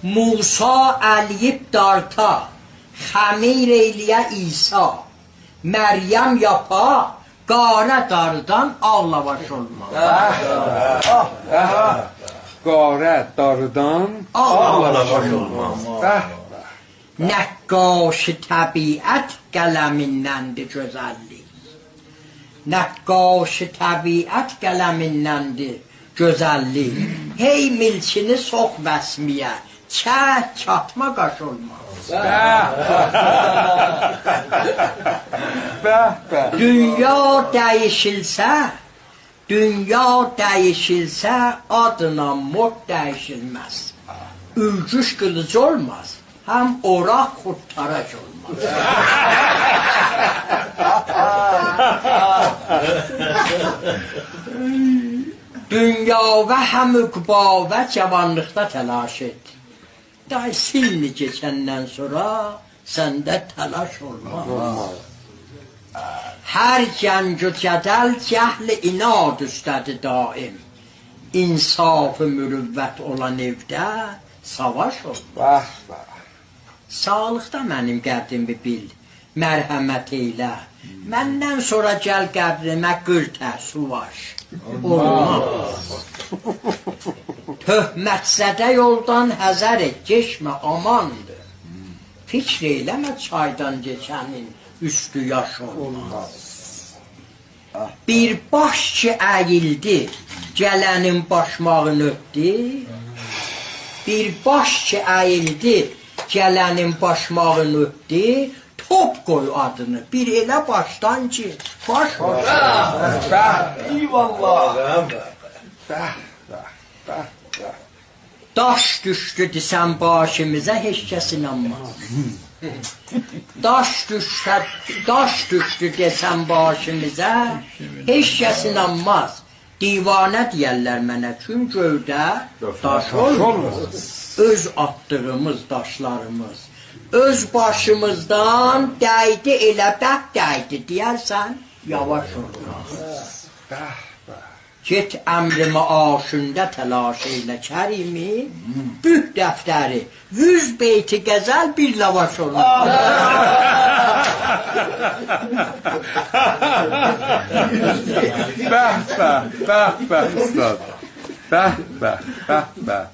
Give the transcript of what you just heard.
Musa eləyib darta, xəmir eyliyə İsa, Məryəm yapa, qara darıdan ağlavaş olmaz. Qara darıdan ağlavaş olmaz. Nəqqaş-ı təbiət qələmindəndir gözəllik. Nəqqaş-ı təbiət qələmindəndir gözəllik. Hey milçini sox vəsmiyə, çatma qaş olmaz. Dünya dəyişilsə, adına mod dəyişilməz. Ülgüş qılıcı olmaz, həm oraq xudtarac olmaz. Dünyavə həm üqbavə cavanlıqda təlaş et. Day silni keçəndən sonra səndə təlaş olmaz. Hər cəng-ü cədəl cəhl-i inad üstədir daim. İnsaf-ı mürüvvət olan evdə savaş olmaz. Sağlıqda mənim qədrimi bil, mərhəmət eylə. Məndən sonra gəl qəbrimə qırtə, suvaş. Olmaz. Töhmətzədə yoldan həzər et, geçmə, amandır. Fikr eyləmə çaydan geçənin üstü yaş olmaz. Bir baş ki əyildi, gələnin başmağını öpdü. Bir baş ki əyildi, gələnin başmağını öpdü. Top qoy adını, bir elə başdan ki, baş olsun. Eyvallah. Daş düşdü desən başımıza, heç kəs inanmaz. Daş düşdü desən başımıza, heç kəs inanmaz. Divanə deyərlər mənə, çünki göydə daş olmaz. Öz atdığımız daşlarımız, öz başımızdan dəydi, elə bək dəydi deyərsən, yavaş olmaz. Get əmri maşında təlaş eylə kərimi, büt dəftəri, 100 beyti qəzəl bir lavaş olmaz. Bəh, ustad. Bəh.